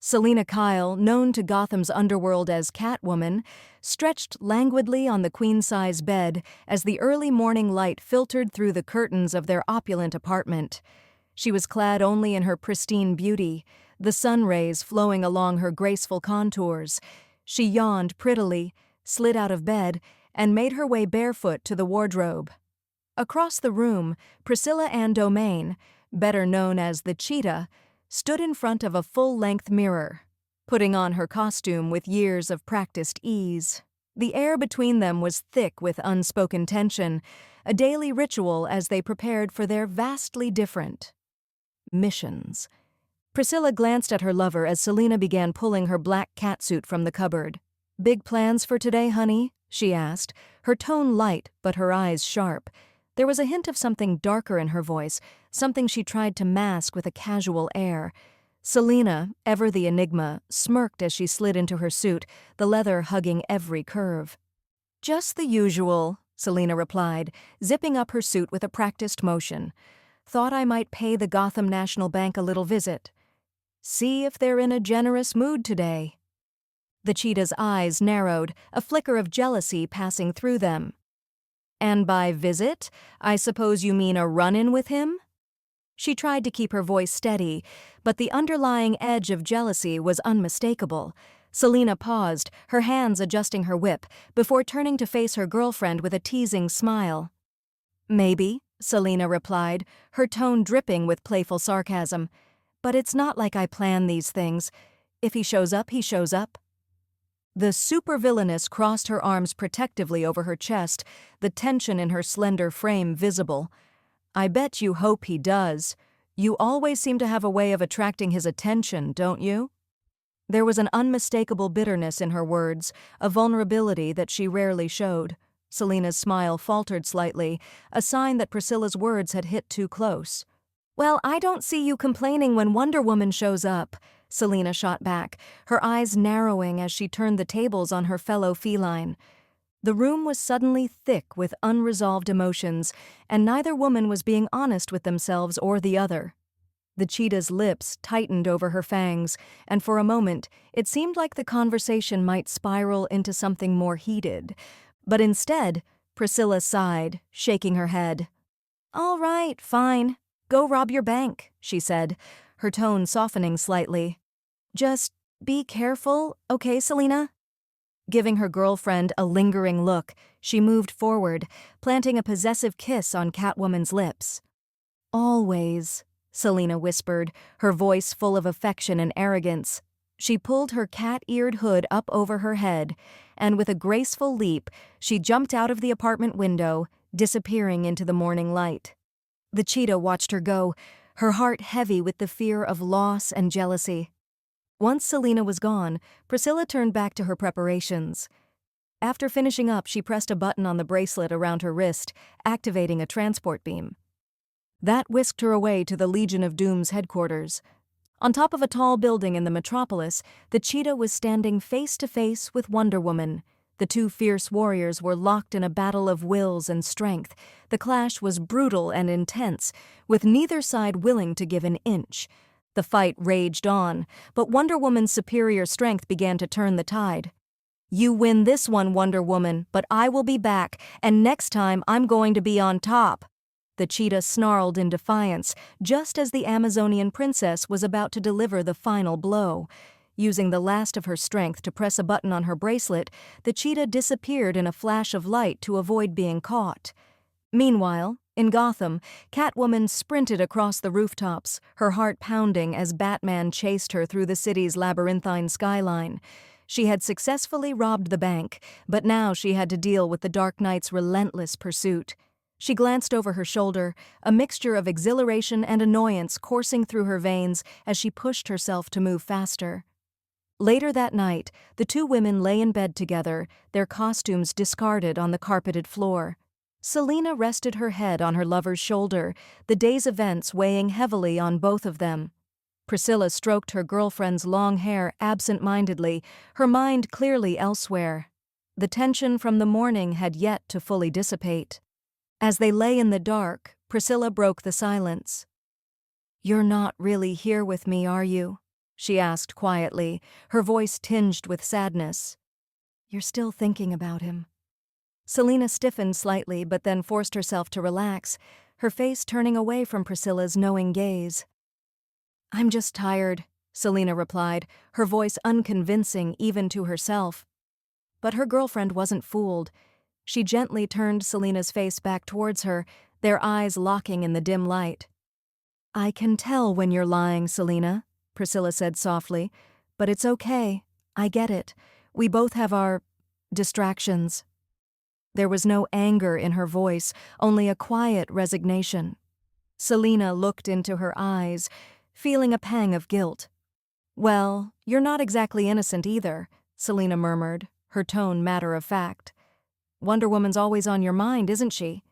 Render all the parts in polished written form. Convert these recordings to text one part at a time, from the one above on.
Selina Kyle, known to Gotham's underworld as Catwoman, stretched languidly on the queen-size bed as the early morning light filtered through the curtains of their opulent apartment. She was clad only in her pristine beauty, the sun rays flowing along her graceful contours. She yawned prettily, slid out of bed, and made her way barefoot to the wardrobe. Across the room, Priscilla Ann Domain, better known as the Cheetah, stood in front of a full-length mirror, putting on her costume with years of practiced ease. The air between them was thick with unspoken tension, a daily ritual as they prepared for their vastly different missions. Priscilla glanced at her lover as Selina began pulling her black catsuit from the cupboard. "Big plans for today, honey?" she asked, her tone light but her eyes sharp. There was a hint of something darker in her voice, something she tried to mask with a casual air. Selina, ever the enigma, smirked as she slid into her suit, the leather hugging every curve. "Just the usual," Selina replied, zipping up her suit with a practiced motion. "Thought I might pay the Gotham National Bank a little visit. See if they're in a generous mood today." The cheetah's eyes narrowed, a flicker of jealousy passing through them. "And by visit, I suppose you mean a run-in with him?" She tried to keep her voice steady, but the underlying edge of jealousy was unmistakable. Selina paused, her hands adjusting her whip, before turning to face her girlfriend with a teasing smile. "Maybe," Selina replied, her tone dripping with playful sarcasm. "But it's not like I plan these things. If he shows up, he shows up." The supervillainess crossed her arms protectively over her chest, the tension in her slender frame visible. "I bet you hope he does. You always seem to have a way of attracting his attention, don't you?" There was an unmistakable bitterness in her words, a vulnerability that she rarely showed. Selina's smile faltered slightly, a sign that Priscilla's words had hit too close. "Well, I don't see you complaining when Wonder Woman shows up," Selina shot back, her eyes narrowing as she turned the tables on her fellow feline. The room was suddenly thick with unresolved emotions, and neither woman was being honest with themselves or the other. The cheetah's lips tightened over her fangs, and for a moment it seemed like the conversation might spiral into something more heated. But instead, Priscilla sighed, shaking her head. "All right, fine. Go rob your bank," she said, her tone softening slightly. "Just be careful, okay, Selina?" Giving her girlfriend a lingering look, she moved forward, planting a possessive kiss on Catwoman's lips. "Always," Selina whispered, her voice full of affection and arrogance. She pulled her cat-eared hood up over her head, and with a graceful leap, she jumped out of the apartment window, disappearing into the morning light. The cheetah watched her go, her heart heavy with the fear of loss and jealousy. Once Selina was gone, Priscilla turned back to her preparations. After finishing up, she pressed a button on the bracelet around her wrist, activating a transport beam. That whisked her away to the Legion of Doom's headquarters. On top of a tall building in the metropolis, the cheetah was standing face to face with Wonder Woman. The two fierce warriors were locked in a battle of wills and strength. The clash was brutal and intense, with neither side willing to give an inch. The fight raged on, but Wonder Woman's superior strength began to turn the tide. "You win this one, Wonder Woman, but I will be back, and next time I'm going to be on top." The cheetah snarled in defiance, just as the Amazonian princess was about to deliver the final blow. Using the last of her strength to press a button on her bracelet, the cheetah disappeared in a flash of light to avoid being caught. Meanwhile, in Gotham, Catwoman sprinted across the rooftops, her heart pounding as Batman chased her through the city's labyrinthine skyline. She had successfully robbed the bank, but now she had to deal with the Dark Knight's relentless pursuit. She glanced over her shoulder, a mixture of exhilaration and annoyance coursing through her veins as she pushed herself to move faster. Later that night, the two women lay in bed together, their costumes discarded on the carpeted floor. Selina rested her head on her lover's shoulder, the day's events weighing heavily on both of them. Priscilla stroked her girlfriend's long hair absent-mindedly, her mind clearly elsewhere. The tension from the morning had yet to fully dissipate. As they lay in the dark, Priscilla broke the silence. "You're not really here with me, are you?" she asked quietly, her voice tinged with sadness. You're still thinking about him. Selina stiffened slightly but then forced herself to relax, her face turning away from Priscilla's knowing gaze. I'm just tired, Selina replied, her voice unconvincing even to herself. But her girlfriend wasn't fooled. She gently turned Selina's face back towards her, their eyes locking in the dim light. I can tell when you're lying, Selina, Priscilla said softly, but it's okay. I get it. We both have our distractions. There was no anger in her voice, only a quiet resignation. Selina looked into her eyes, feeling a pang of guilt. Well, you're not exactly innocent either, Selina murmured, her tone matter of fact. Wonder Woman's always on your mind, isn't she?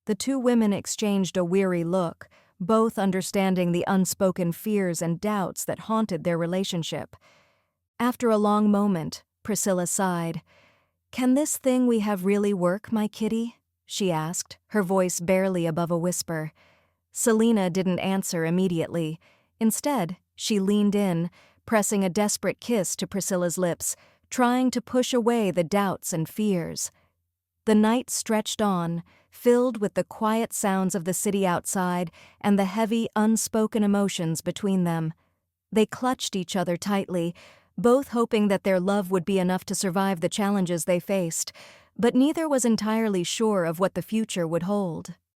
The two women exchanged a weary look, both understanding the unspoken fears and doubts that haunted their relationship. After a long moment, Priscilla sighed. Can this thing we have really work, my kitty? She asked, her voice barely above a whisper. Selina didn't answer immediately. Instead, she leaned in, pressing a desperate kiss to Priscilla's lips, trying to push away the doubts and fears. The night stretched on, filled with the quiet sounds of the city outside and the heavy, unspoken emotions between them. They clutched each other tightly, both hoping that their love would be enough to survive the challenges they faced, but neither was entirely sure of what the future would hold.